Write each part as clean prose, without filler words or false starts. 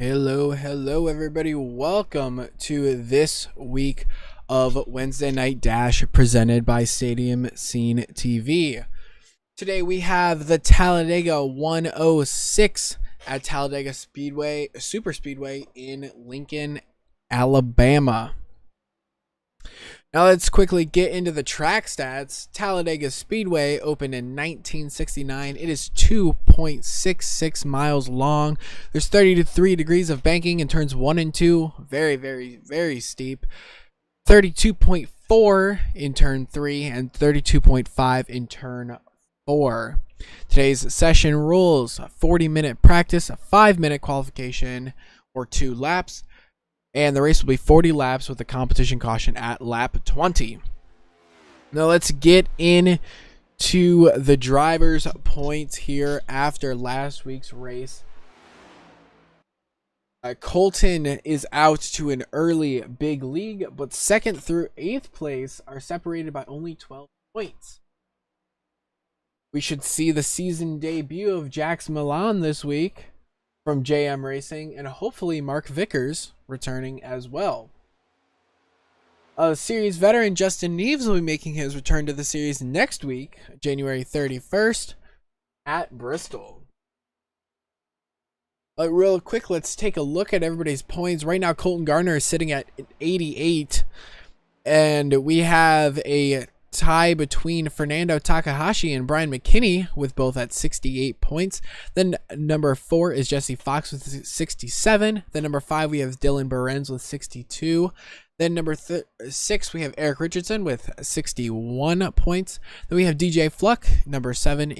Hello everybody. Welcome to this week of Wednesday Night Dash presented by Stadium Scene TV. Today we have the Talladega 106 at Talladega Super Speedway in Lincoln, Alabama. Now let's quickly get into the track stats. Talladega Speedway opened in 1969. It is 2.66 miles long. There's 33 degrees of banking in turns 1 and 2. Very steep. 32.4 in turn 3 and 32.5 in turn 4. Today's session rules: a 40-minute practice, a 5-minute qualification, or 2 laps. And the race will be 40 laps with a competition caution at lap 20. Now let's get into the driver's points here after last week's race. Colton is out to an early big league, but 2nd through 8th place are separated by only 12 points. We should see the season debut of Jax Milan this week from JM Racing, and hopefully Mark Vickers returning as well. Series veteran Justin Neves will be making his return to the series next week, January 31st, at Bristol. Real quick, let's take a look at everybody's points. Right now, Colton Gardner is sitting at 88, and we have a tie between Fernando Takahashi and Brian McKinney with both at 68 points. Then number 4 is Jesse Fox with 67. Then number 5 we have Dylan Behrens with 62. Then number 6 we have Eric Richardson with 61 points. Then we have DJ Fluck, number 7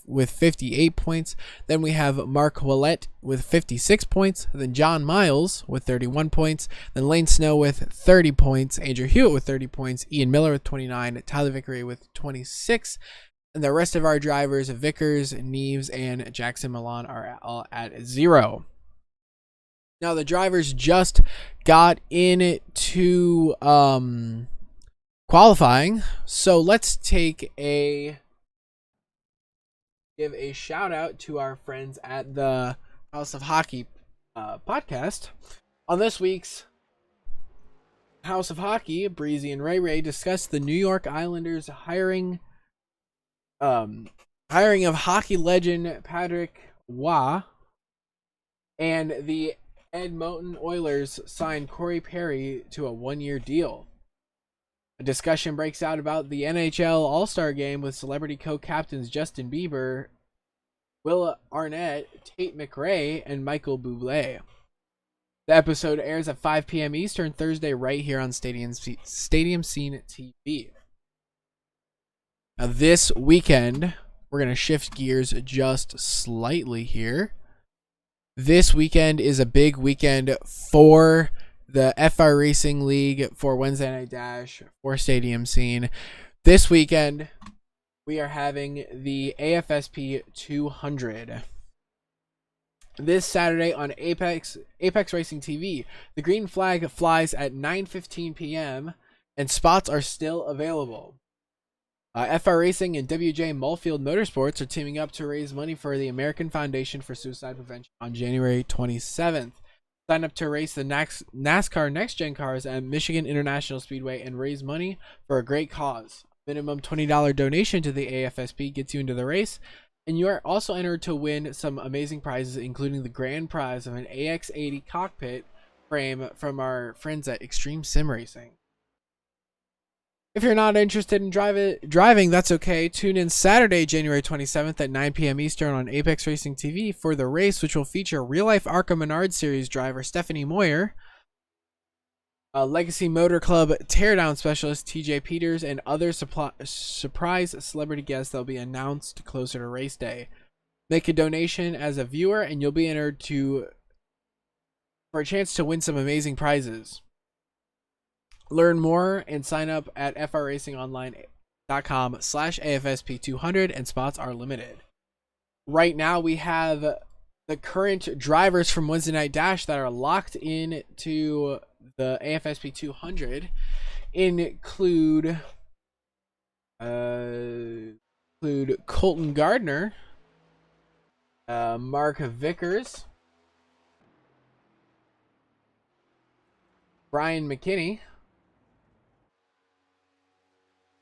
with 58 points. Then we have Mark Willett with 56 points. Then John Miles with 31 points. Then Lane Snow with 30 points. Andrew Hewitt with 30 points. Ian Miller with 29. Tyler Vickery with 26. And the rest of our drivers, Vickers, Neves, and Jackson Milan, are all at 0. Now the drivers just got into qualifying, so let's give a shout out to our friends at the House of Hockey podcast. On this week's House of Hockey, Breezy and Ray discussed the New York Islanders hiring of hockey legend Patrick Waugh, and the Edmonton Oilers signed Corey Perry to a 1-year deal. A discussion breaks out about the NHL All-Star Game with celebrity co-captains Justin Bieber, Will Arnett, Tate McRae, and Michael Bublé. The episode airs at 5 p.m. Eastern Thursday right here on Stadium Scene TV. Now this weekend, we're going to shift gears just slightly here. This weekend is a big weekend for the iRacing League, for Wednesday Night Dash, for Stadium Scene. This weekend, we are having the AFSP 200. This Saturday on Apex Racing TV, the green flag flies at 9:15 p.m. and spots are still available. iRacing and WJ Mulfield Motorsports are teaming up to raise money for the American Foundation for Suicide Prevention on January 27th. Sign up to race the NASCAR Next Gen cars at Michigan International Speedway and raise money for a great cause. Minimum $20 donation to the AFSP gets you into the race, and you are also entered to win some amazing prizes, including the grand prize of an AX80 cockpit frame from our friends at Extreme Sim Racing. If you're not interested in driving, that's okay. Tune in Saturday, January 27th at 9 p.m. Eastern on Apex Racing TV for the race, which will feature real-life ARCA Menard Series driver Stephanie Moyer, Legacy Motor Club teardown specialist TJ Peters, and other surprise celebrity guests that will be announced closer to race day. Make a donation as a viewer, and you'll be entered for a chance to win some amazing prizes. Learn more and sign up at frracingonline.com/AFSP200, and spots are limited. Right now we have the current drivers from Wednesday Night Dash that are locked in to the AFSP 200 include Colton Gardner, Mark Vickers, Brian McKinney,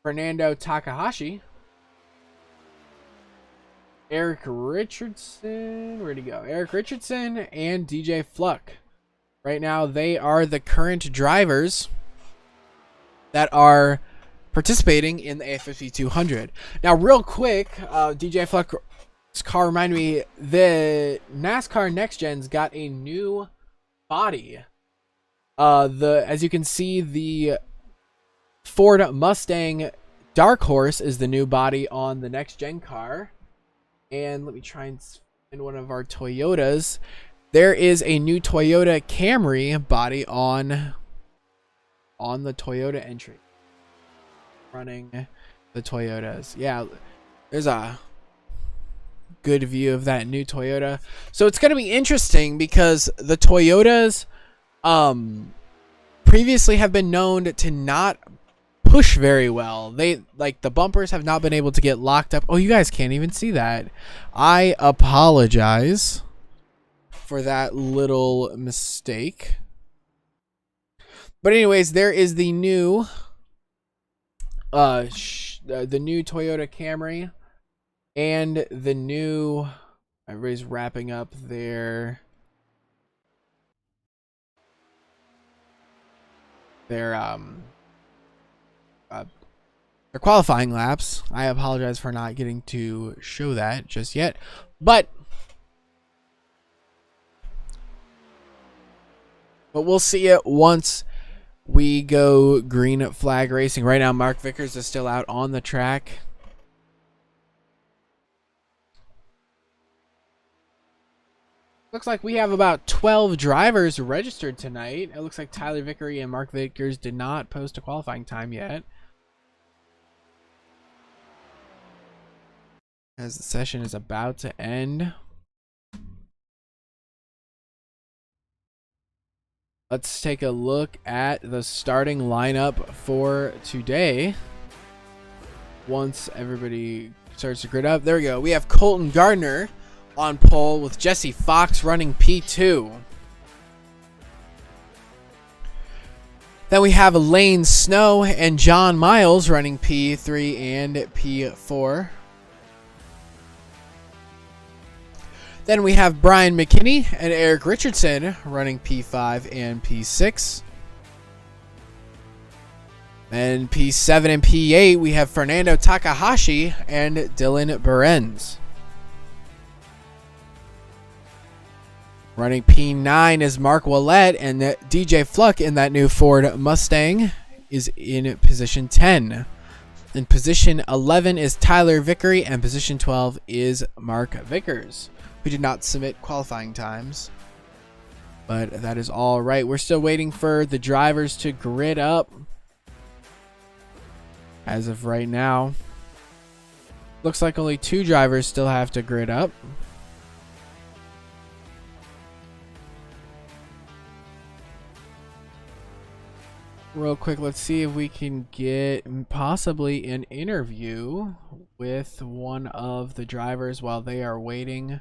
Fernando Takahashi, Eric Richardson, where'd he go? Eric Richardson and DJ Fluck. Right now, they are the current drivers that are participating in the AFFC 200. Now, real quick, DJ Fluck's car reminded me, the NASCAR Next Gen's got a new body. As you can see, the Ford Mustang Dark Horse is the new body on the Next Gen car. And let me try and find one of our Toyotas. There is a new Toyota Camry body on the Toyota entry. Running the Toyotas. Yeah, there's a good view of that new Toyota. So it's going to be interesting because the Toyotas previously have been known to not push very well. They, like, the bumpers have not been able to get locked up. Oh, you guys can't even see that. I apologize for that little mistake. But anyways, there is the new the new Toyota Camry and the new, everybody's wrapping up their qualifying laps. I apologize for not getting to show that just yet, but we'll see it once we go green flag racing. Right now, Mark Vickers is still out on the track. Looks like we have about 12 drivers registered tonight. It looks like Tyler Vickery and Mark Vickers did not post a qualifying time yet, as the session is about to end. Let's take a look at the starting lineup for today. Once everybody starts to grid up, there we go. We have Colton Gardner on pole with Jesse Fox running P2. Then we have Lane Snow and John Miles running P3 and P4. Then we have Brian McKinney and Eric Richardson running P5 and P6. Then P7 and P8, we have Fernando Takahashi and Dylan Behrens. Running P9 is Mark Willett, and DJ Fluck in that new Ford Mustang is in position 10. In position 11 is Tyler Vickery, and position 12 is Mark Vickers, who did not submit qualifying times. But that is all right. We're still waiting for the drivers to grid up. As of right now, looks like only 2 drivers still have to grid up. Real quick, let's see if we can get possibly an interview with one of the drivers while they are waiting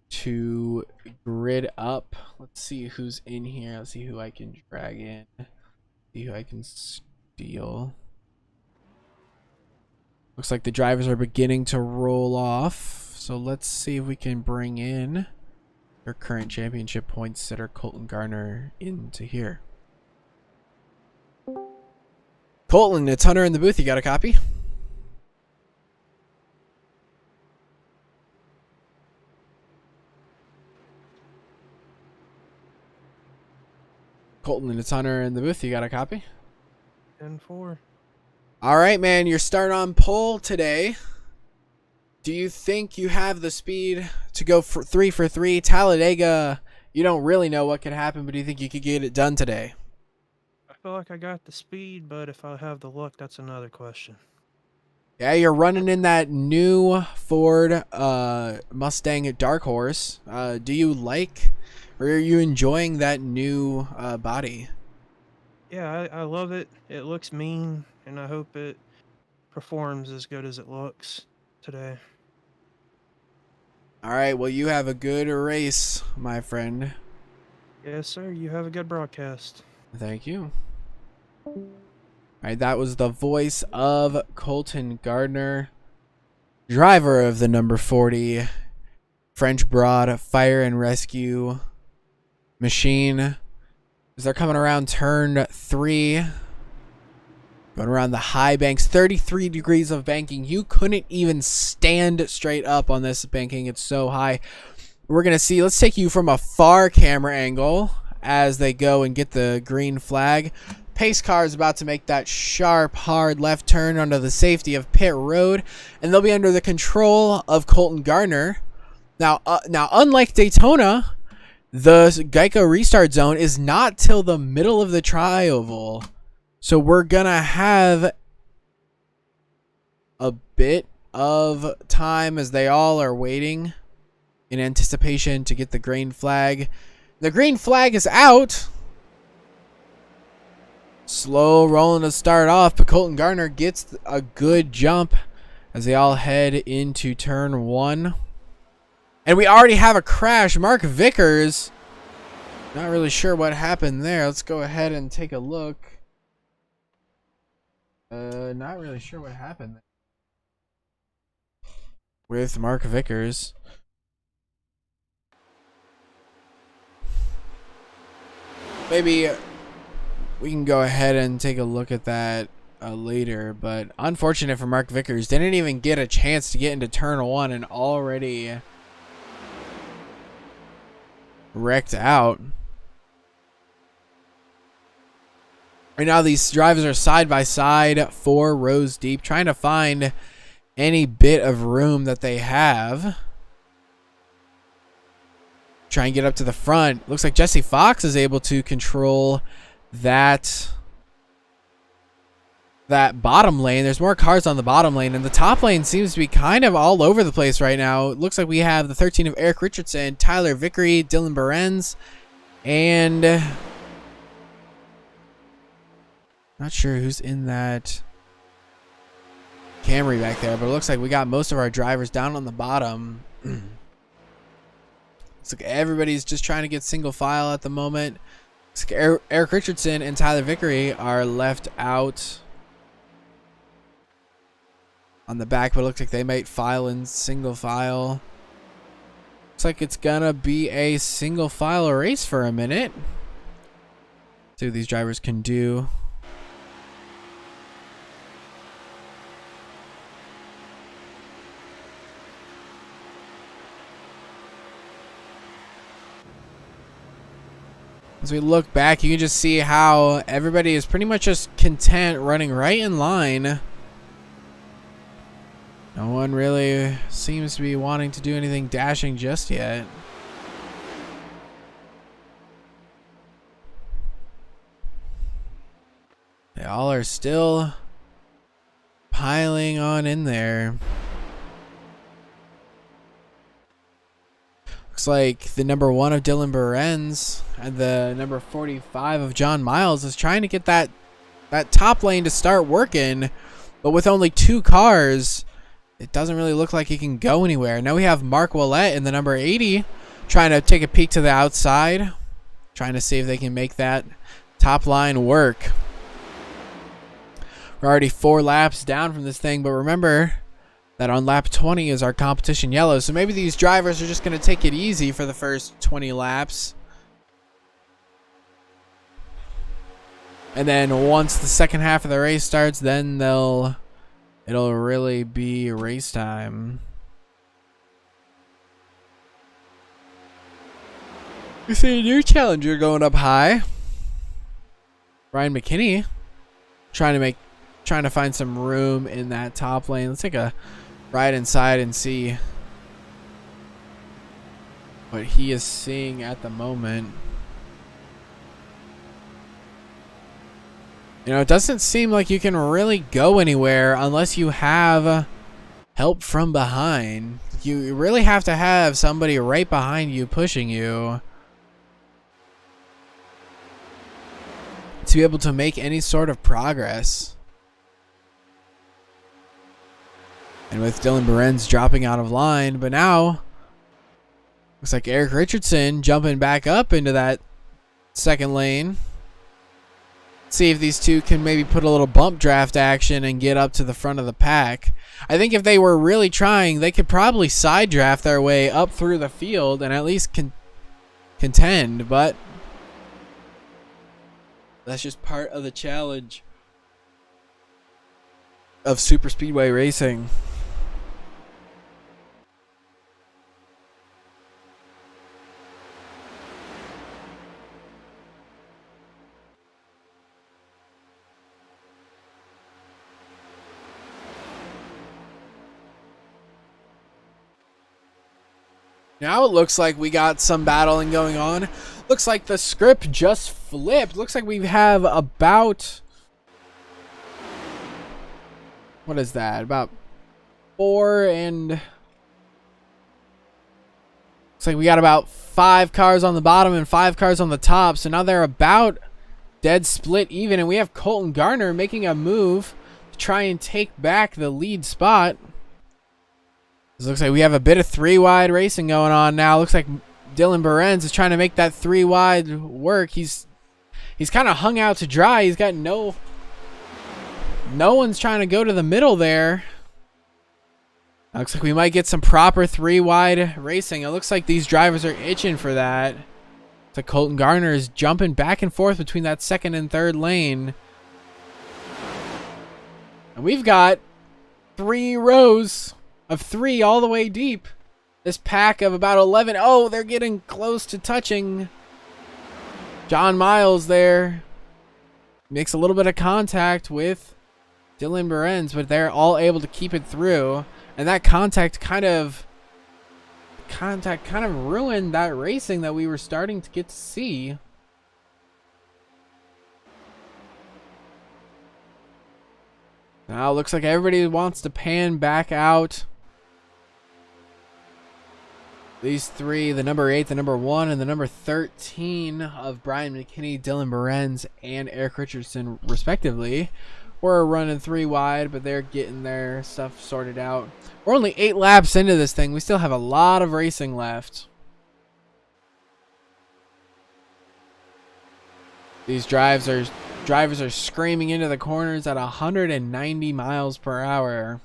to grid up. Let's see who's in here. Let's see who I can drag in. See who I can steal. Looks like the drivers are beginning to roll off. So let's see if we can bring in their current championship point sitter, Colton Gardner, into here. Colton, it's Hunter in the booth. You got a copy? Colton, it's Hunter in the booth. You got a copy? 10-4. All right, man. You're starting on pole today. Do you think you have the speed to go for 3 for 3? Talladega, you don't really know what could happen, but do you think you could get it done today? I feel like I got the speed, but if I have the luck, that's another question. Yeah, you're running in that new Ford Mustang Dark Horse. Do you like, or are you enjoying that new body? Yeah, I love it. It looks mean, and I hope it performs as good as it looks today. All right, well, you have a good race, my friend. Yes, sir. You have a good broadcast. Thank you. All right, that was the voice of Colton Gardner, driver of the number 40 French Broad Fire and Rescue machine. As they're coming around turn 3, going around the high banks, 33 degrees of banking. You couldn't even stand straight up on this banking. It's so high. We're going to see, let's take you from a far camera angle as they go and get the green flag. Pace car is about to make that sharp, hard left turn onto the safety of pit road, and they'll be under the control of Colton Gardner. Now, unlike Daytona, the Geico restart zone is not till the middle of the tri-oval. So we're going to have a bit of time as they all are waiting in anticipation to get the green flag. The green flag is out. Slow rolling to start off, but Colton Gardner gets a good jump as they all head into turn 1. And we already have a crash. Mark Vickers, not really sure what happened there. Let's go ahead and take a look. Not really sure what happened there with Mark Vickers. Maybe we can go ahead and take a look at that later, but unfortunate for Mark Vickers. Didn't even get a chance to get into turn 1 and already wrecked out. Right now these drivers are side by side, 4 rows deep, trying to find any bit of room that they have. Try and get up to the front. Looks like Jesse Fox is able to control that bottom lane. There's more cars on the bottom lane, and the top lane seems to be kind of all over the place right now. It looks like we have the 13 of Eric Richardson, Tyler Vickery, Dylan Behrens, and not sure who's in that Camry back there, but it looks like we got most of our drivers down on the bottom. Looks like everybody's just trying to get single file at the moment. Looks like Eric Richardson and Tyler Vickery are left out on the back, but it looks like they might file in single file. Looks like it's gonna be a single file race for a minute. See what these drivers can do. As we look back, you can just see how everybody is pretty much just content running right in line. No one really seems to be wanting to do anything dashing just yet. They all are still piling on in there. Looks like the number 1 of Dylan Behrens and the number 45 of John Miles is trying to get that top lane to start working, but with only 2 cars, it doesn't really look like he can go anywhere. Now we have Mark Willett in the number 80 trying to take a peek to the outside, trying to see if they can make that top line work. We're already 4 laps down from this thing, but remember that on lap 20 is our competition yellow. So maybe these drivers are just going to take it easy for the first 20 laps. And then once the second half of the race starts, then it'll really be race time. You see a new challenger going up high. Ryan McKinney trying to find some room in that top lane. Let's take a ride inside and see what he is seeing at the moment. You know, it doesn't seem like you can really go anywhere unless you have help from behind. You really have to have somebody right behind you pushing you to be able to make any sort of progress. And with Dylan Behrens dropping out of line, but now looks like Eric Richardson jumping back up into that second lane. See if these two can maybe put a little bump draft action and get up to the front of the pack. I think if they were really trying, they could probably side draft their way up through the field and at least contend, but that's just part of the challenge of super speedway racing. Now it looks like we got some battling going on. Looks like the script just flipped. Looks like we have about... what is that? About 4 and... looks like we got about 5 cars on the bottom and 5 cars on the top. So now they're about dead split even. And we have Colton Garner making a move to try and take back the lead spot. This looks like we have a bit of 3-wide racing going on now. Looks like Dylan Behrens is trying to make that 3-wide work. He's kind of hung out to dry. He's got no one's trying to go to the middle there. Looks like we might get some proper 3-wide racing. It looks like these drivers are itching for that. So Colton Garner is jumping back and forth between that second and third lane. And we've got 3 rows of 3 all the way deep. This pack of about 11. Oh, they're getting close to touching. John Miles there makes a little bit of contact with Dylan Behrens, but they're all able to keep it through. And that contact kind of ruined that racing that we were starting to get to see. Now it looks like everybody wants to pan back out. These 3, the number 8, the number 1, and the number 13 of Brian McKinney, Dylan Behrens, and Eric Richardson, respectively, were running 3 wide, but they're getting their stuff sorted out. We're only 8 laps into this thing. We still have a lot of racing left. These drivers are screaming into the corners at 190 miles per hour.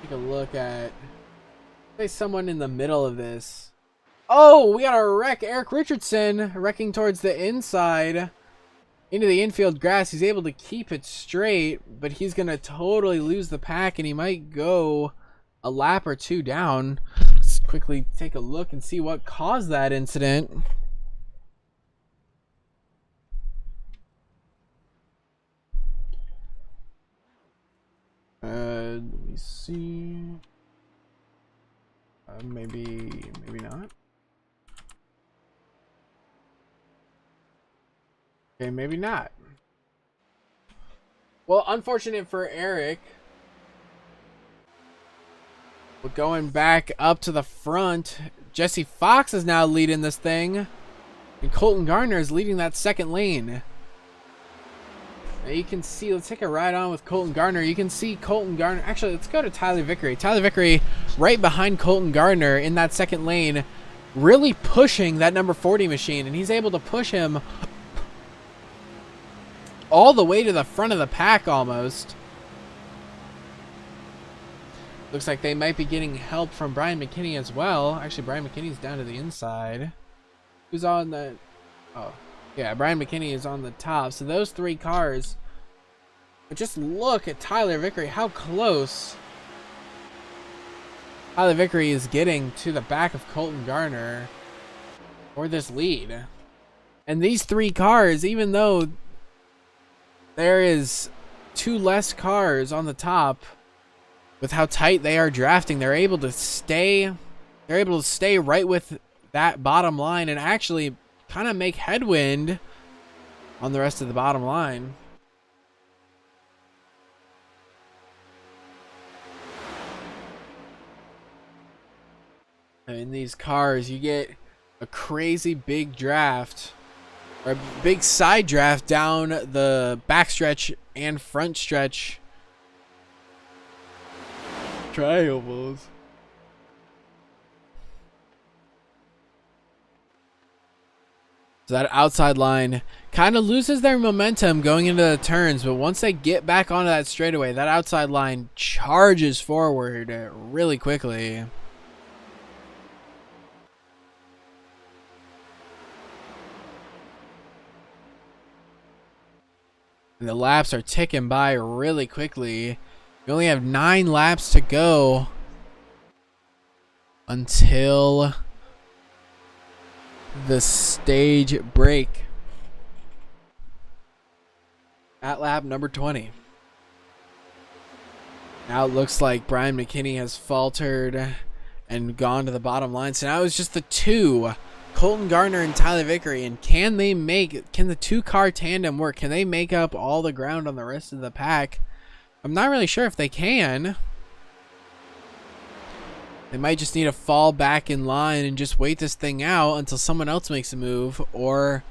Take a look at, say, someone in the middle of this. Oh, we got a wreck. Eric Richardson wrecking towards the inside into the infield grass. He's able to keep it straight, but he's going to totally lose the pack, and he might go a lap or 2 down. Let's quickly take a look and see what caused that incident. Let me see. Maybe not. Okay, maybe not. Well, unfortunate for Eric. But going back up to the front, Jesse Fox is now leading this thing. And Colton Garner is leading that second lane. Now you can see, let's take a ride on with Colton Garner. You can see Colton Garner. Actually, let's go to Tyler Vickery. Tyler Vickery right behind Colton Garner in that second lane, really pushing that number 40 machine. And he's able to push him all the way to the front of the pack almost. Looks like they might be getting help from Brian McKinney as well. Actually, Brian McKinney's down to the inside. Who's on the... oh, yeah, Brian McKinney is on the top. So those 3 cars... but just look at Tyler Vickery, how close Tyler Vickery is getting to the back of Colton Garner for this lead. And these 3 cars, even though there is 2 less cars on the top, with how tight they are drafting, they're able to stay right with that bottom line and actually kind of make headwind on the rest of the bottom line. In these cars, you get a crazy big draft, or a big side draft down the backstretch and front stretch triangles. So that outside line kind of loses their momentum going into the turns, but once they get back onto that straightaway, that outside line charges forward really quickly. And the laps are ticking by really quickly. We only have 9 laps to go until the stage break at lap number 20. Now it looks like Brian McKinney has faltered and gone to the bottom line. So now it's just the two, Colton Gardner and Tyler Vickery. And can the 2-car tandem work? Can they make up all the ground on the rest of the pack? I'm not really sure if they can. They might just need to fall back in line and just wait this thing out until someone else makes a move, or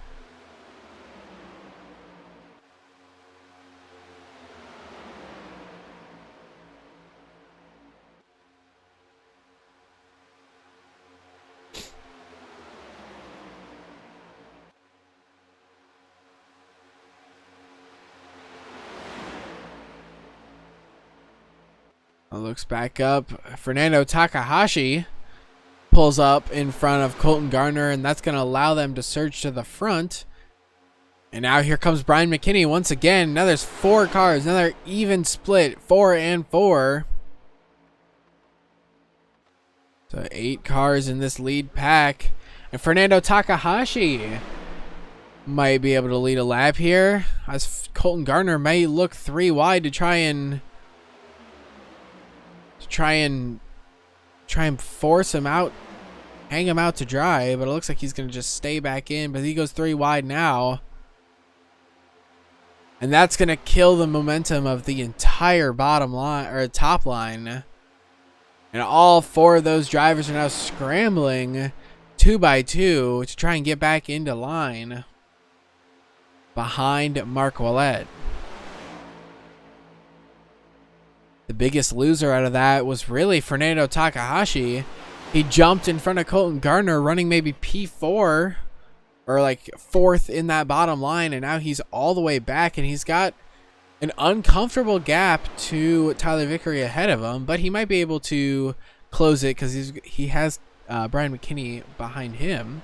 looks back up. Fernando Takahashi pulls up in front of Colton Gardner, and that's going to allow them to surge to the front. And now here comes Brian McKinney once again. Now there's 4 cars. Another even split, 4 and 4. So 8 cars in this lead pack. And Fernando Takahashi might be able to lead a lap here, as Colton Gardner may look 3 wide to try and force him out, hang him out to dry, but it looks like he's going to just stay back in, but he goes 3 wide now. And that's going to kill the momentum of the entire bottom line, or top line. And all 4 of those drivers are now scrambling 2 by 2 to try and get back into line behind Mark Ouellet. The biggest loser out of that was really Fernando Takahashi. He jumped in front of Colton Gardner, running maybe P4 or like 4th in that bottom line, and now he's all the way back, and he's got an uncomfortable gap to Tyler Vickery ahead of him, but he might be able to close it because he has Brian McKinney behind him.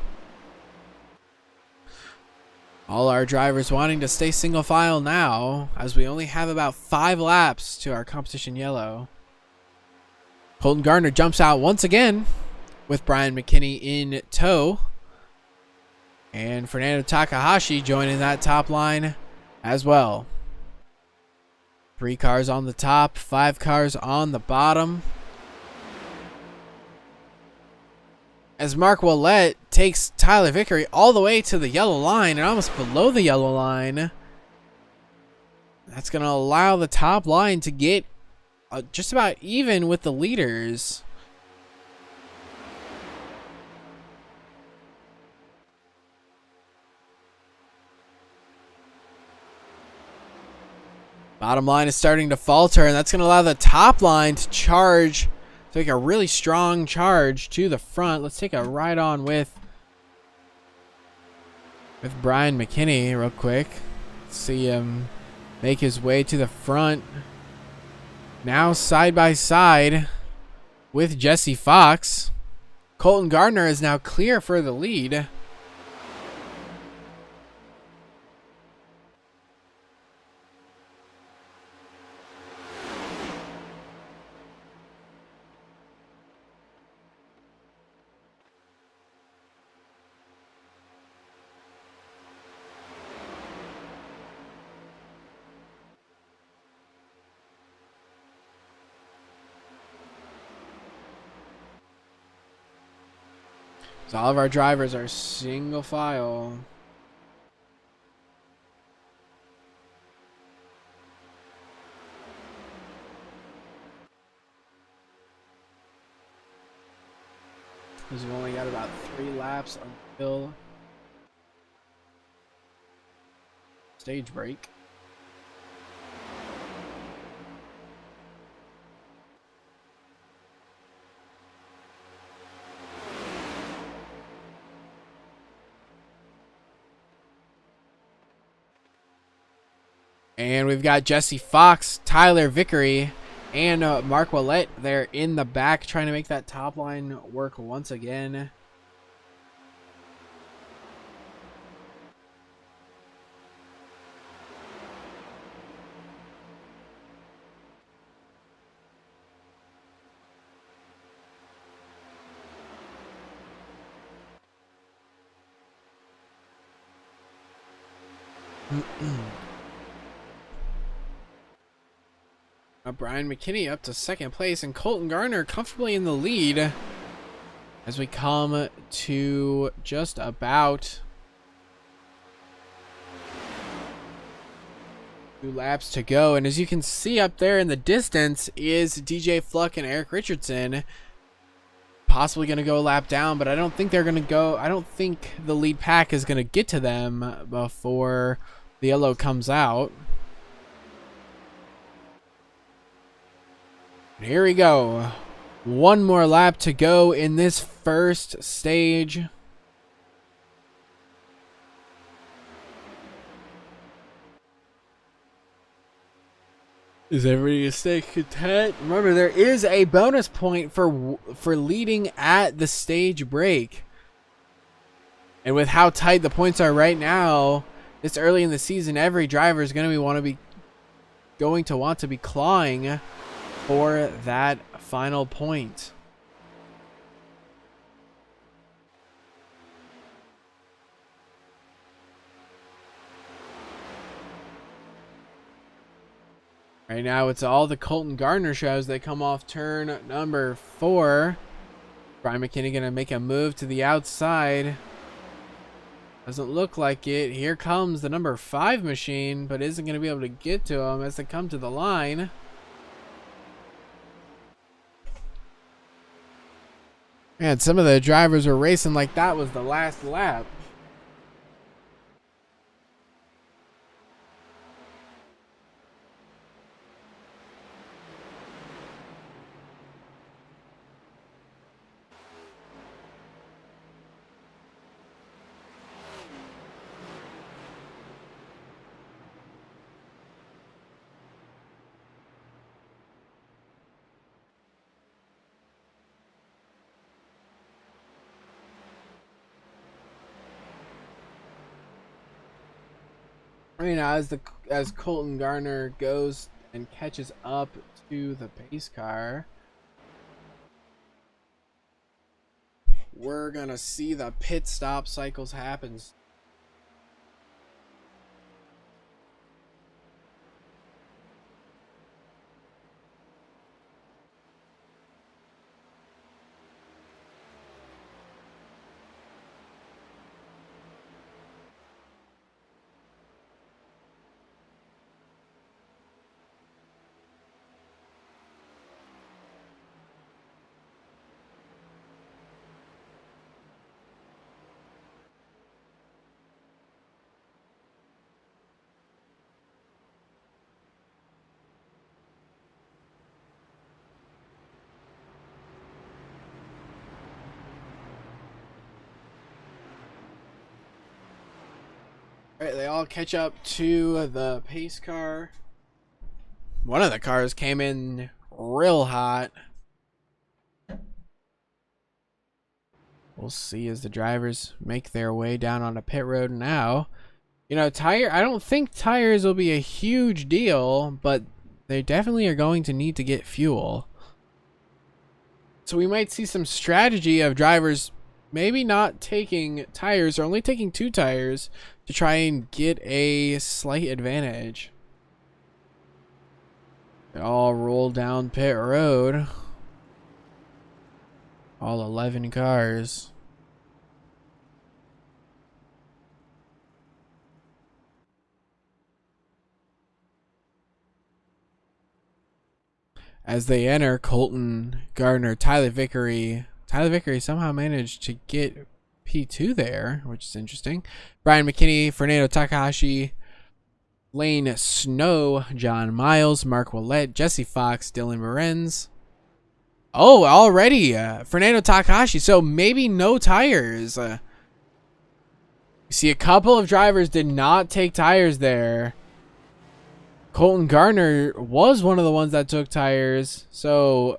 All our drivers wanting to stay single file now, as we only have about 5 laps to our competition yellow. Colton Gardner jumps out once again with Brian McKinney in tow. And Fernando Takahashi joining that top line as well. 3 cars on the top, 5 cars on the bottom. As Mark Ouellet takes Tyler Vickery all the way to the yellow line and almost below the yellow line. That's going to allow the top line to get just about even with the leaders. Bottom line is starting to falter, and that's going to allow the top line to charge. Take a really strong charge to the front. Let's take a ride on with Brian McKinney real quick. See him make his way to the front. Now side by side with Jesse Fox. Colton Gardner is now clear for the lead. So all of our drivers are single file. Because we've only got about 3 laps until stage break. And we've got Jesse Fox, Tyler Vickery, and Mark Willett there in the back trying to make that top line work once again. Brian McKinney up to second place, and Colton Garner comfortably in the lead as we come to just about 2 laps to go. And as you can see up there in the distance is DJ Fluck and Eric Richardson, possibly going to go a lap down, but I don't think they're going to go. I don't think the lead pack is going to get to them before the yellow comes out. Here we go. 1 more lap to go in this first stage. Is everybody to stay content? Remember, there is a bonus point for leading at the stage break. And with how tight the points are right now, this early in the season, every driver is going to want to be clawing for that final point. Right now, it's all the Colton Garner shows. They come off turn number 4. Brian McKinney going to make a move to the outside. Doesn't look like it. Here comes the number 5 machine, but isn't going to be able to get to him as they come to the line. Man, some of the drivers were racing like that was the last lap. Right now, as Colton Garner goes and catches up to the pace car, we're gonna see the pit stop cycles happen. Alright, they all catch up to the pace car. One of the cars came in real hot. We'll see as the drivers make their way down on a pit road now. You know, I don't think tires will be a huge deal, but they definitely are going to need to get fuel. So we might see some strategy of drivers maybe not taking tires or only taking 2 tires to try and get a slight advantage. They all roll down pit road. All 11 cars. As they enter, Colton Garner, Tyler Vickery somehow managed to get P2 there, which is interesting. Brian McKinney, Fernando Takahashi, Lane Snow, John Miles, Mark Willett, Jesse Fox, Dylan Morenz. Oh, already Fernando Takahashi. So maybe no tires. You see a couple of drivers did not take tires there. Colton Gardner was one of the ones that took tires. So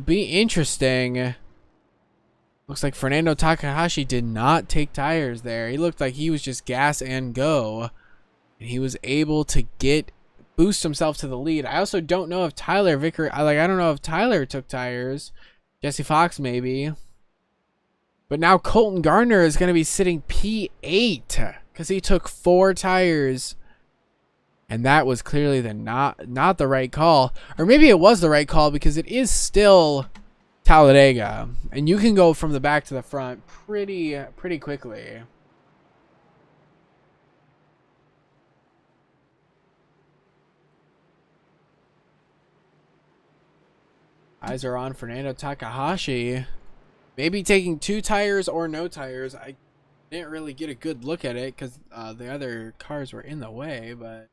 be interesting. Looks like Fernando Takahashi did not take tires there. He looked like he was just gas and go. And he was able to boost himself to the lead. I also don't know if I don't know if Tyler took tires. Jesse Fox maybe. But now Colton Gardner is going to be sitting P8 because he took 4 tires. And that was clearly not the right call. Or maybe it was the right call because it is still Talladega. And you can go from the back to the front pretty quickly. Eyes are on Fernando Takahashi. Maybe taking 2 tires or no tires. I didn't really get a good look at it because the other cars were in the way, but...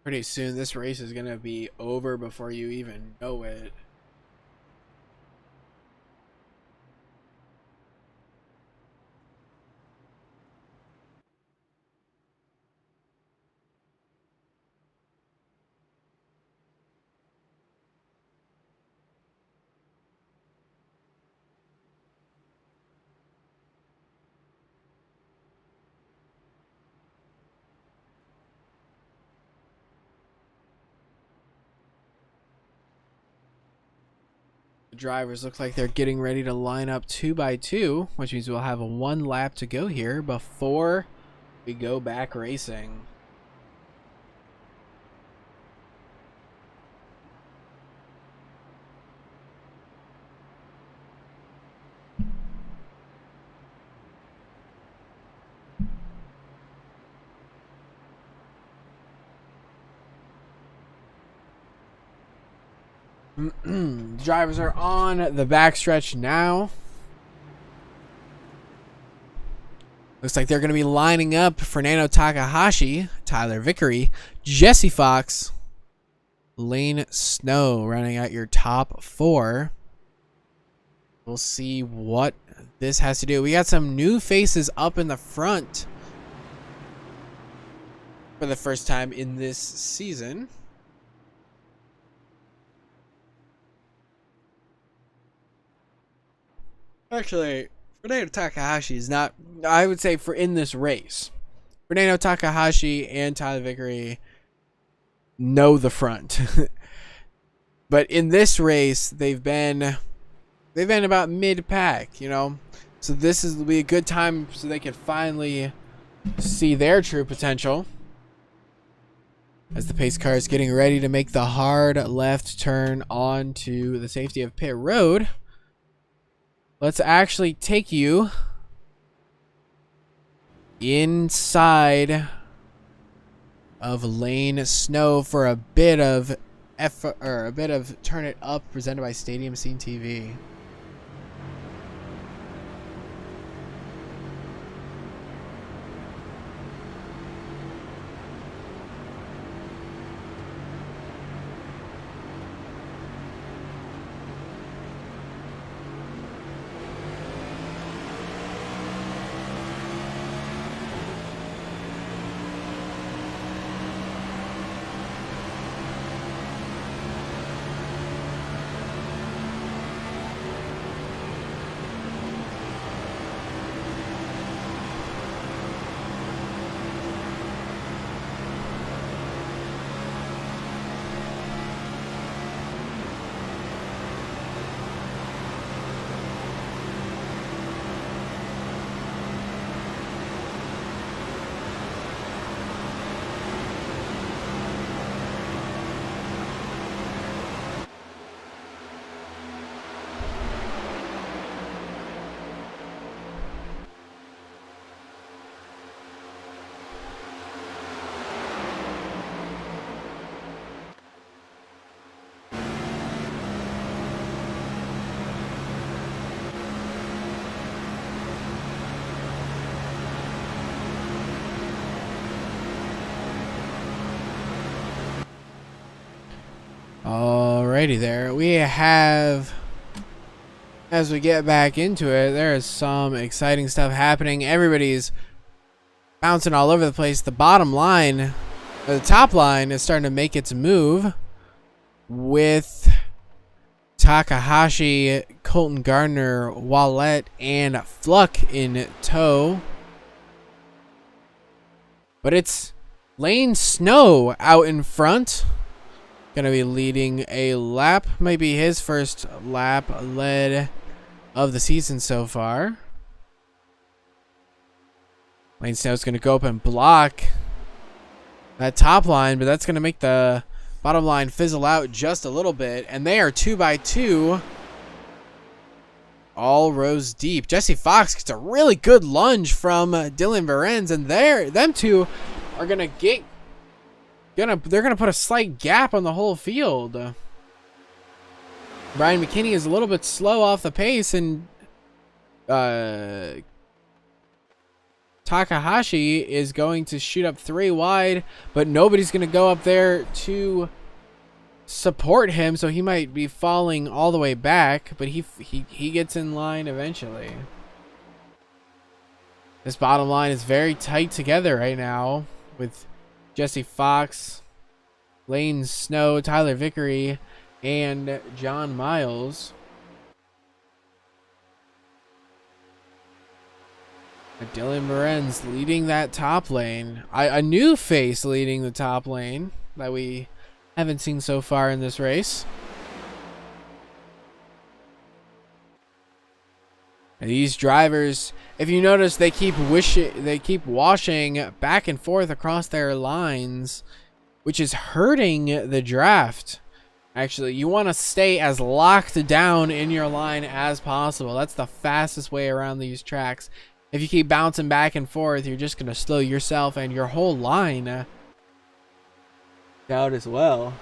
Pretty soon this race is going to be over before you even know it. Drivers look like they're getting ready to line up 2 by 2, which means we'll have 1 lap to go here before we go back racing. Drivers are on the backstretch now. Looks like they're going to be lining up Fernando Takahashi, Tyler Vickery, Jesse Fox, Lane Snow running out your top 4. We'll see what this has to do. We got some new faces up in the front for the first time in this season. Actually, Fernando Takahashi is not, I would say, for in this race. Fernando Takahashi and Tyler Vickery know the front. But in this race, they've been about mid-pack, you know. So this will be a good time so they can finally see their true potential. As the pace car is getting ready to make the hard left turn onto the safety of pit road. Let's actually take you inside of Lane Snow for a bit of Turn It Up presented by Stadium Scene TV. Alrighty there. We have, as we get back into it, there is some exciting stuff happening. Everybody's bouncing all over the place. The bottom line, the top line is starting to make its move with Takahashi, Colton Gardner, Wallet, and Fluck in tow. But it's Lane Snow out in front. Gonna be leading a lap. Maybe his first lap led of the season so far. Lane Snow's gonna go up and block that top line, but that's gonna make the bottom line fizzle out just a little bit. And they are 2 by 2. All rows deep. Jesse Fox gets a really good lunge from Dylan Behrens, and them two are gonna they're gonna put a slight gap on the whole field. Brian McKinney is a little bit slow off the pace, and Takahashi is going to shoot up 3 wide, but nobody's gonna go up there to support him, so he might be falling all the way back, but he gets in line eventually. This bottom line is very tight together right now with Jesse Fox, Lane Snow, Tyler Vickery, and John Miles. Dylan Behrens leading that top lane. A new face leading the top lane that we haven't seen so far in this race. And these drivers, if you notice, they keep washing back and forth across their lines, which is hurting the draft. Actually, you want to stay as locked down in your line as possible. That's the fastest way around these tracks. If you keep bouncing back and forth, you're just going to slow yourself and your whole line out as well.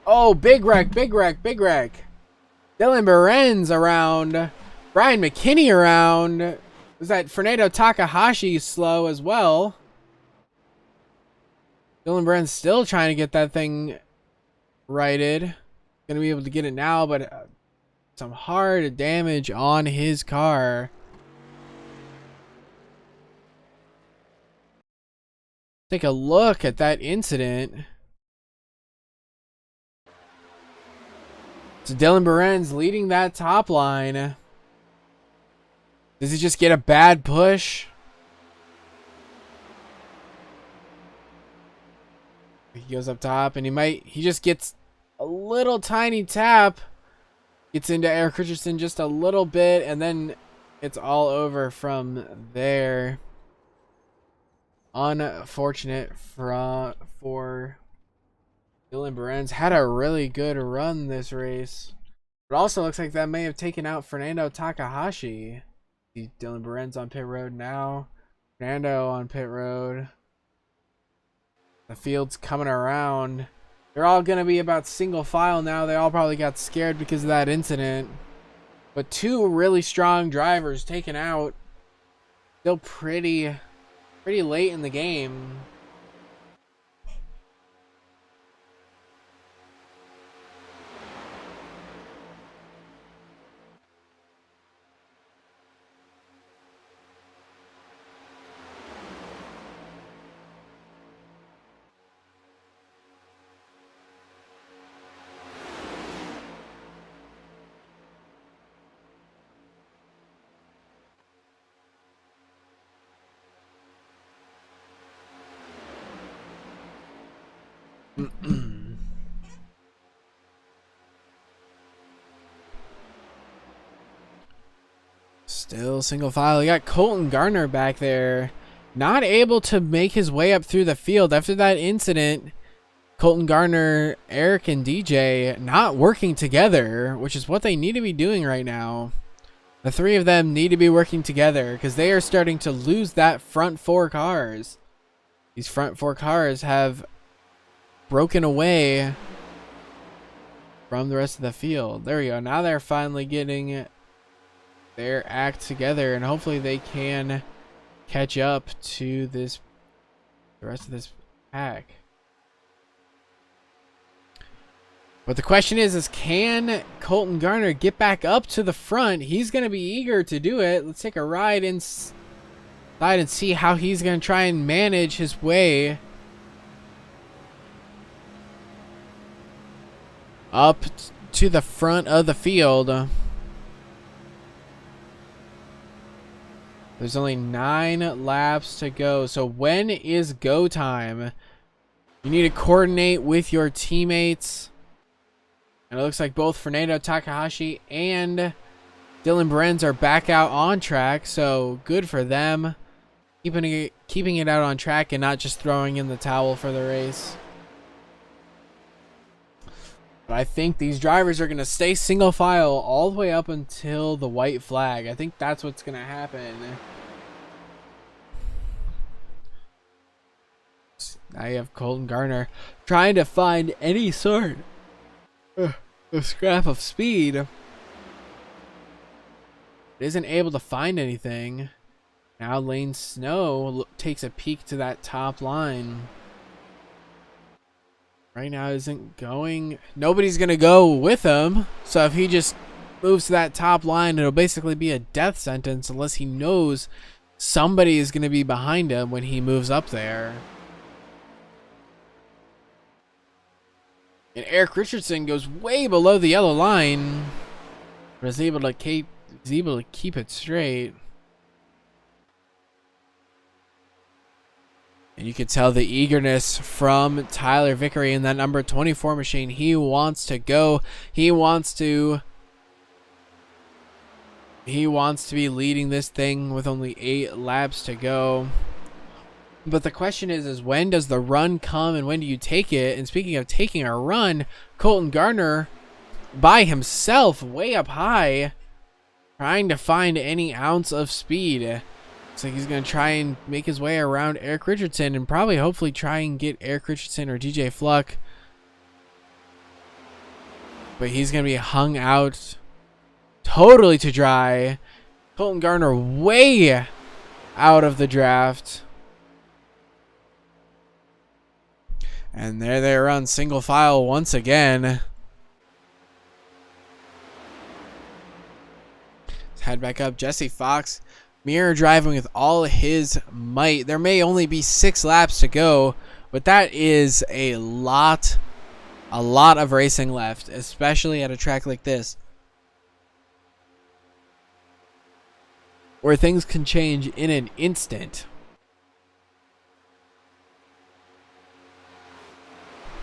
Oh, big wreck, big wreck, big wreck. Dylan Behrens around. Brian McKinney around. Was that Fernando Takahashi slow as well? Dylan Behrens still trying to get that thing righted. Gonna be able to get it now, but some hard damage on his car. Take a look at that incident. So Dylan Behrens leading that top line. Does he just get a bad push? He goes up top and he just gets a little tiny tap. Gets into Eric Richardson just a little bit, and then it's all over from there. Unfortunate for Dylan Behrens. Had a really good run this race. It also looks like that may have taken out Fernando Takahashi. See Dylan Behrens on pit road now. Fernando on pit road. The field's coming around. They're all going to be about single file now. They all probably got scared because of that incident. But 2 really strong drivers taken out. Still pretty late in the game. Still single file. You got Colton Gardner back there, not able to make his way up through the field after that incident. Colton Gardner, Eric, and DJ not working together, which is what they need to be doing right now. The three of them need to be working together because they are starting to lose that front four cars. These front four cars have broken away from the rest of the field. There we go. Now they're finally getting their act together, and hopefully they can catch up to the rest of this pack. But the question is can Colton Garner get back up to the front? He's going to be eager to do it. Let's take a ride inside and see how he's going to try and manage his way up to the front of the field. There's only 9 laps to go. So when is go time? You need to coordinate with your teammates. And it looks like both Fernando Takahashi and Dylan Berens are back out on track. So good for them. Keeping it out on track and not just throwing in the towel for the race. But I think these drivers are going to stay single file all the way up until the white flag. I think that's what's going to happen. Now you have Colton Garner trying to find any sort of scrap of speed. Isn't able to find anything. Now Lane Snow takes a peek to that top line. Right now isn't going. Nobody's going to go with him. So if he just moves to that top line, it'll basically be a death sentence unless he knows somebody is going to be behind him when he moves up there. And Eric Richardson goes way below the yellow line, but is able to keep it straight. And you can tell the eagerness from Tyler Vickery in that number 24 machine. He wants to go. He wants to be leading this thing with only 8 laps to go. But the question is when does the run come and when do you take it? And speaking of taking a run, Colton Garner by himself way up high trying to find any ounce of speed. Looks like he's going to try and make his way around Eric Richardson and probably hopefully try and get Eric Richardson or DJ Fluck. But he's going to be hung out totally to dry. Colton Garner way out of the draft. And there they run single file once again. Let's head back up. Jesse Fox mirror driving with all his might. There may only be 6 laps to go, but that is a lot of racing left, especially at a track like this, where things can change in an instant.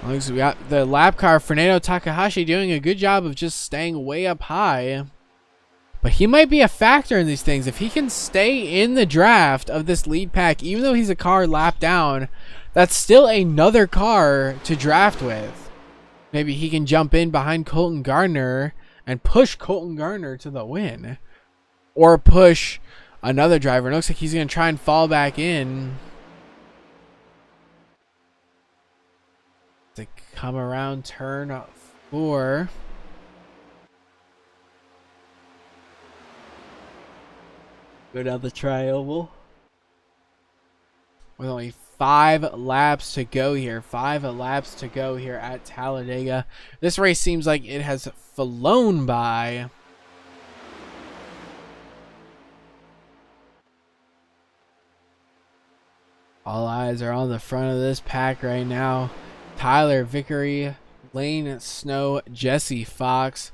We got the lap car, Fernando Takahashi, doing a good job of just staying way up high. But he might be a factor in these things. If he can stay in the draft of this lead pack, even though he's a car lap down, that's still another car to draft with. Maybe he can jump in behind Colton Garner and push Colton Garner to the win. Or push another driver. It looks like he's going to try and fall back in. To come around turn 4. Go down the tri-oval. With only 5 laps to go here. 5 laps to go here at Talladega. This race seems like it has flown by. All eyes are on the front of this pack right now. Tyler Vickery, Lane Snow, Jesse Fox.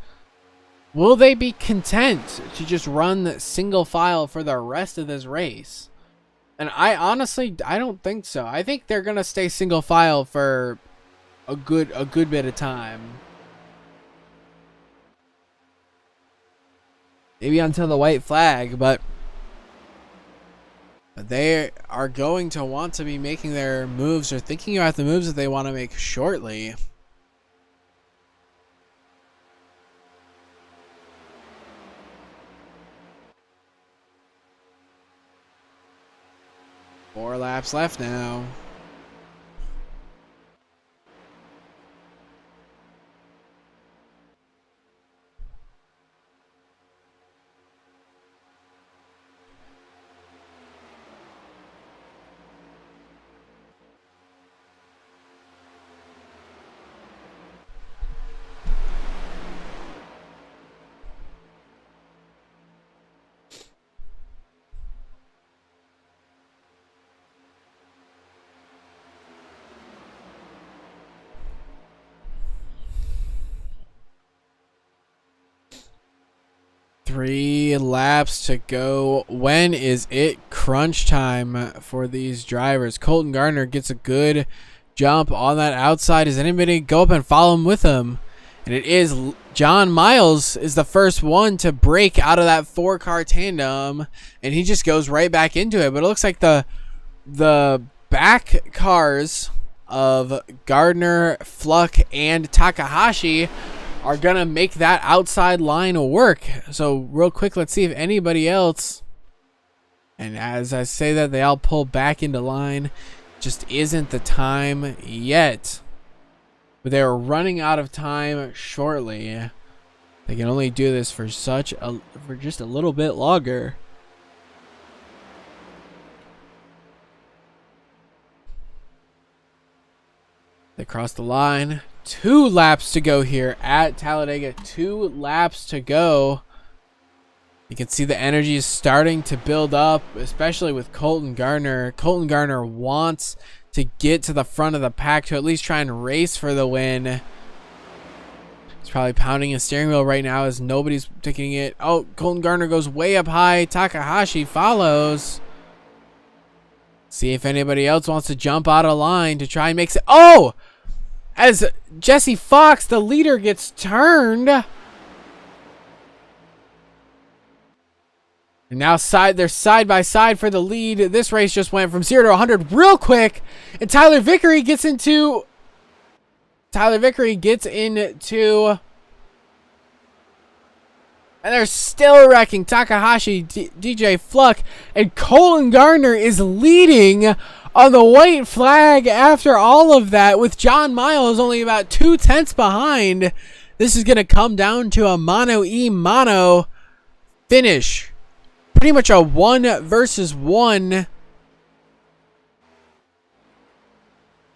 Will they be content to just run single file for the rest of this race? And I don't think so. I think they're going to stay single file for a good bit of time. Maybe until the white flag, but they are going to want to be making their moves or thinking about the moves that they want to make shortly. laps left now. Three laps to go. When is it crunch time for these drivers? Colton Gardner gets a good jump on that outside. Does anybody go up and follow him with him? And it is John Miles is the first one to break out of that 4-car tandem, and he just goes right back into it. But it looks like the back cars of Gardner, Fluck, and Takahashi are gonna make that outside line work. So real quick, let's see if anybody else, and as I say that, they all pull back into line. Just isn't the time yet, but they're running out of time shortly. They can only do this for just a little bit longer. They cross the line. 2 laps to go here at Talladega. 2 laps to go. You can see the energy is starting to build up, especially with Colton Gardner. Colton Gardner wants to get to the front of the pack to at least try and race for the win. He's probably pounding his steering wheel right now as nobody's taking it. Oh, Colton Gardner goes way up high. Takahashi follows. See if anybody else wants to jump out of line to try and make it. Oh! As Jesse Fox, the leader, gets turned. And now they're side by side for the lead. This race just went from 0 to 100 real quick. And Tyler Vickery gets into... And they're still wrecking. Takahashi, DJ Fluck, and Colton Gardner is leading on the white flag after all of that, with John Miles only about 2/10 behind. This is going to come down to a mono finish. Pretty much a 1 versus 1.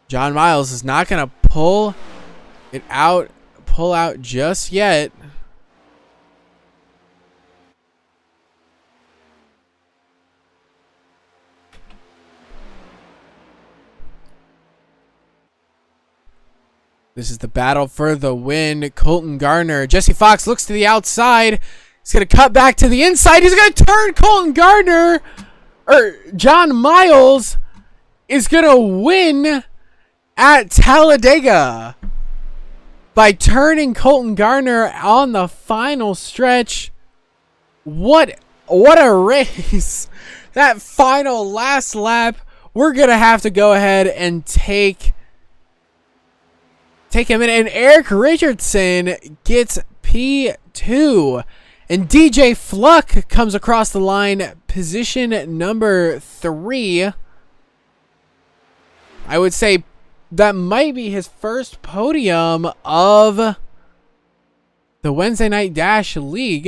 John Miles is not going to pull out just yet. This is the battle for the win. Colton Gardner. Jesse Fox looks to the outside. He's going to cut back to the inside. He's going to turn Colton Gardner. John Miles is going to win at Talladega by turning Colton Gardner on the final stretch. What a race. That final last lap. We're going to have to go ahead and take him in, and Eric Richardson gets P2, and DJ Fluck comes across the line, position number 3. I would say that might be his first podium of the Wednesday Night Dash League.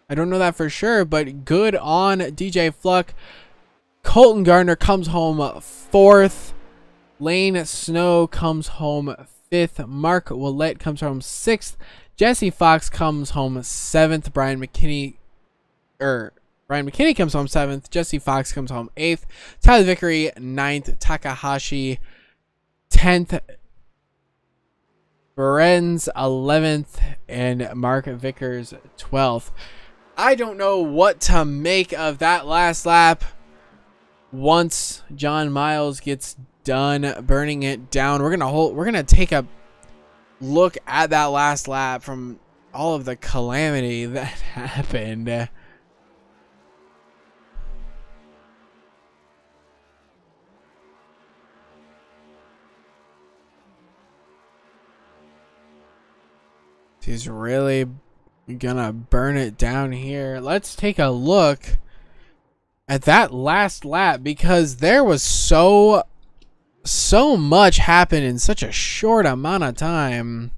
I don't know that for sure, but good on DJ Fluck. Colton Gardner comes home 4th. Lane Snow comes home 5th. Mark Willett comes home 6th. Jesse Fox comes home 7th. Brian McKinney comes home 7th. Jesse Fox comes home 8th. Tyler Vickery 9th. Takahashi 10th. Berens 11th. And Mark Vickers 12th. I don't know what to make of that last lap. Once John Miles gets done burning it down, we're gonna take a look at that last lap from all of the calamity that happened. He's really gonna burn it down here. Let's take a look at that last lap because there was so much happened in such a short amount of time.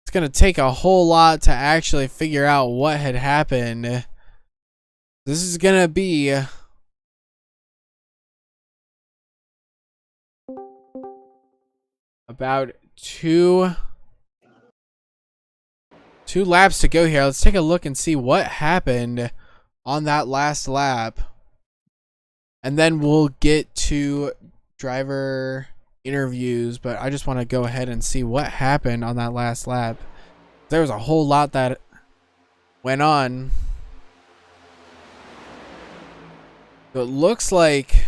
It's going to take a whole lot to actually figure out what had happened. This is going to be about two laps to go here. Let's take a look and see what happened on that last lap. And then we'll get to driver interviews, but I just want to go ahead and see what happened on that last lap. There was a whole lot that went on. So it looks like,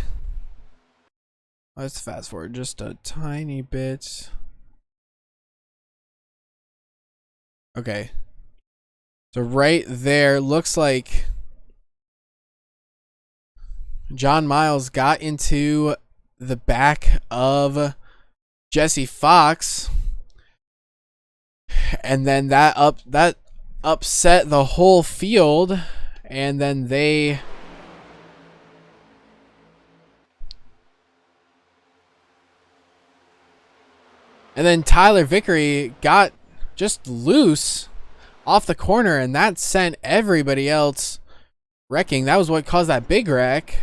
let's fast forward just a tiny bit. Okay. So right there, looks like John Miles got into the back of Jesse Fox, and then that upset the whole field, and then Tyler Vickery got just loose off the corner, and that sent everybody else wrecking. That was what caused that big wreck.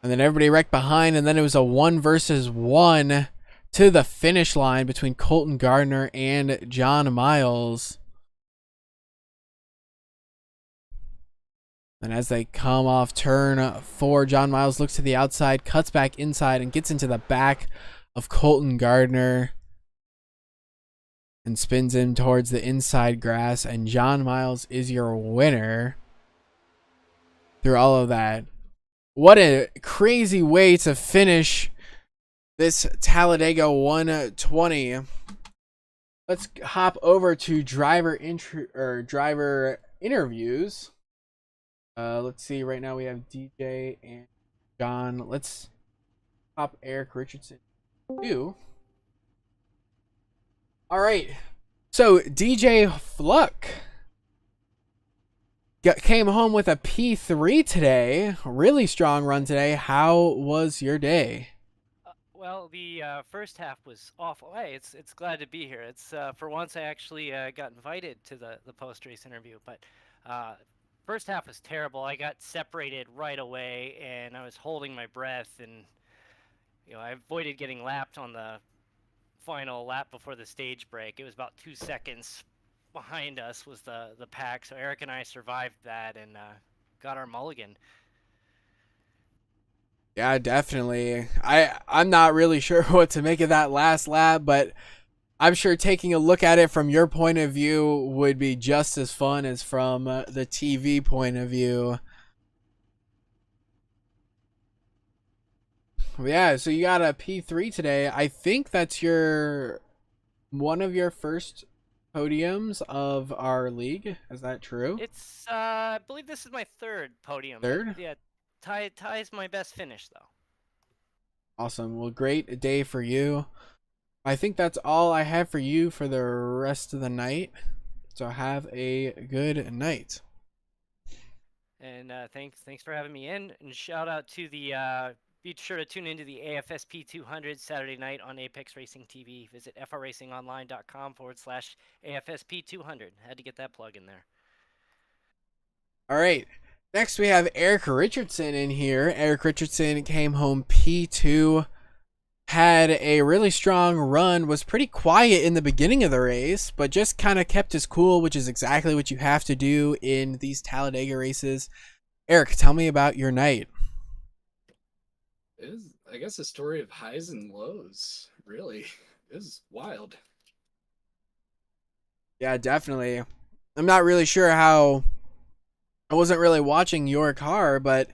And then everybody wrecked behind, and then it was a 1 versus 1 to the finish line between Colton Gardner and John Miles. And as they come off turn 4, John Miles looks to the outside, cuts back inside, and gets into the back of Colton Gardner and spins him towards the inside grass. And John Miles is your winner through all of that. What a crazy way to finish this Talladega 120. Let's hop over to driver interviews. Let's see. Right now we have DJ and John. Let's hop Eric Richardson too. All right. So DJ Fluck came home with a P3 today. Really strong run today. How was your day? Well, the first half was awful. Hey, it's glad to be here. It's for once I actually got invited to the post race interview, but first half was terrible. I got separated right away, and I was holding my breath, and I avoided getting lapped on the final lap before the stage break. It was about 2 seconds behind us was the pack, so Eric and I survived that and got our mulligan. Yeah, definitely. I'm not really sure what to make of that last lap, but I'm sure taking a look at it from your point of view would be just as fun as from the TV point of view. Yeah, so you got a P3 today. I think that's one of your first podiums of our league. Is that true? It's I believe this is my third podium. Third? Yeah, tie's my best finish though. Awesome. Well, great day for you. I think that's all I have for you for the rest of the night. So have a good night. And thanks for having me in. And shout out to the be sure to tune into the AFSP 200 Saturday night on Apex Racing TV. Visit frracingonline.com/AFSP 200. Had to get that plug in there. All right. Next, we have Eric Richardson in here. Eric Richardson came home P2, had a really strong run, was pretty quiet in the beginning of the race, but just kind of kept his cool, which is exactly what you have to do in these Talladega races. Eric, tell me about your night. It was, I guess, a story of highs and lows, really. It was wild. Yeah, definitely. I'm not really sure how... I wasn't really watching your car, but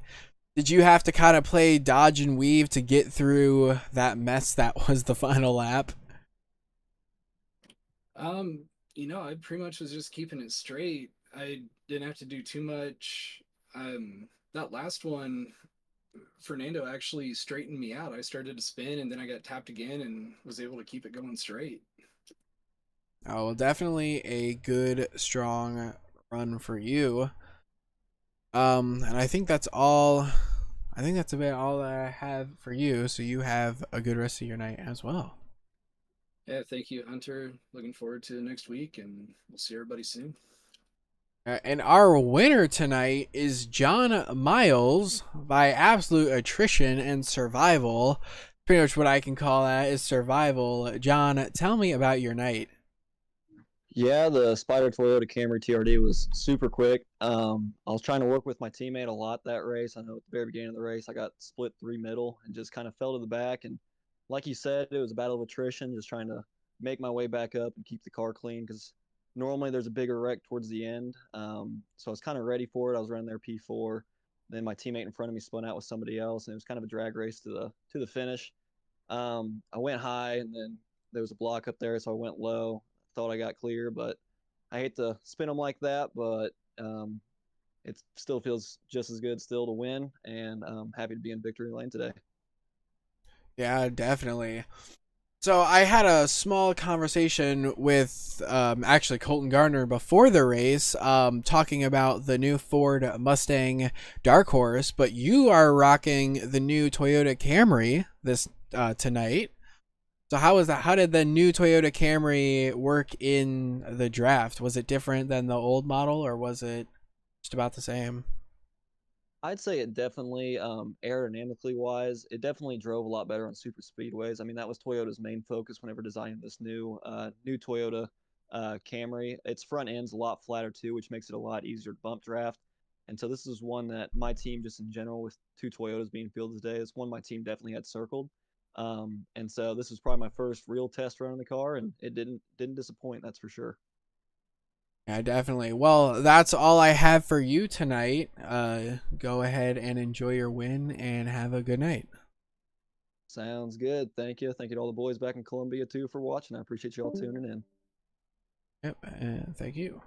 did you have to kind of play dodge and weave to get through that mess that was the final lap? I pretty much was just keeping it straight. I didn't have to do too much. That last one, Fernando actually straightened me out. I started to spin and then I got tapped again and was able to keep it going straight. Oh, well, definitely a good, strong run for you. And I think that's all. I think that's about all that I have for you. So you have a good rest of your night as well. Yeah, thank you, Hunter. Looking forward to next week, and we'll see everybody soon. And our winner tonight is John Miles by absolute attrition and survival. Pretty much what I can call that is survival. John, tell me about your night. Yeah, the Spider Toyota Camry TRD was super quick. I was trying to work with my teammate a lot that race. I know at the very beginning of the race, I got split 3 middle and just kind of fell to the back. And like you said, it was a battle of attrition, just trying to make my way back up and keep the car clean because normally there's a bigger wreck towards the end. So I was kind of ready for it. I was running their P4. Then my teammate in front of me spun out with somebody else, and it was kind of a drag race to the finish. I went high, and then there was a block up there, so I went low. Thought I got clear, but I hate to spin them like that, but it still feels just as good still to win, and I'm happy to be in victory lane today. Yeah, definitely. So I had a small conversation with actually Colton Gardner before the race, talking about the new Ford Mustang Dark Horse, but you are rocking the new Toyota Camry this tonight. So how was that? How did the new Toyota Camry work in the draft? Was it different than the old model, or was it just about the same? I'd say it definitely, aerodynamically wise, it definitely drove a lot better on super speedways. I mean, that was Toyota's main focus whenever designing this new Toyota Camry. Its front end's a lot flatter too, which makes it a lot easier to bump draft. And so this is one that my team, just in general, with 2 Toyotas being fielded today, is one my team definitely had circled. And so this was probably my first real test run in the car, and it didn't disappoint, that's for sure. Yeah, definitely. Well, that's all I have for you tonight. Go ahead and enjoy your win and have a good night. Sounds good. Thank you. Thank you to all the boys back in Columbia too for watching. I appreciate you all tuning in. Yep, thank you.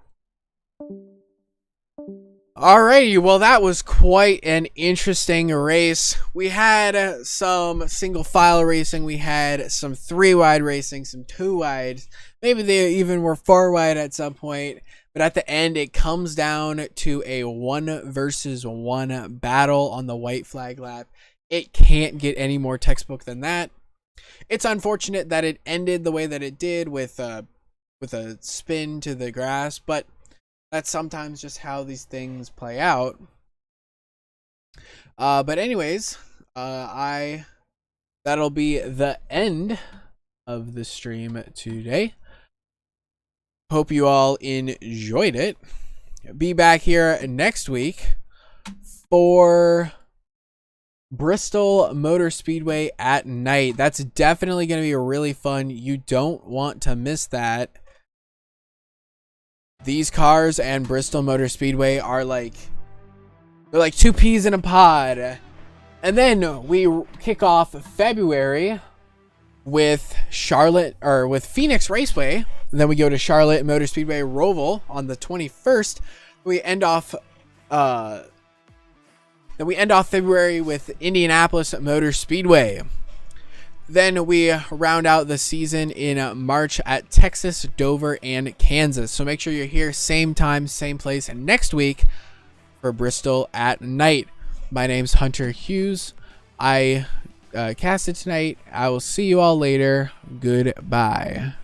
Alrighty, well that was quite an interesting race. We had some single file racing, we had some 3-wide racing, some 2-wide, maybe they even were 4-wide at some point, but at the end it comes down to a 1 versus 1 battle on the white flag lap. It can't get any more textbook than that. It's unfortunate that it ended the way that it did with a spin to the grass, but that's sometimes just how these things play out. But anyways, that'll be the end of the stream today. Hope you all enjoyed it. Be back here next week for Bristol Motor Speedway at night. That's definitely going to be really fun. You don't want to miss that. These cars and Bristol Motor Speedway are they're like 2 peas in a pod. And then we kick off February with with Phoenix Raceway. And then we go to Charlotte Motor Speedway Roval on the 21st. We end off February with Indianapolis Motor Speedway. Then we round out the season in March at Texas, Dover, and Kansas. So make sure you're here same time, same place next week for Bristol at night. My name's Hunter Hughes. I casted tonight. I will see you all later. Goodbye.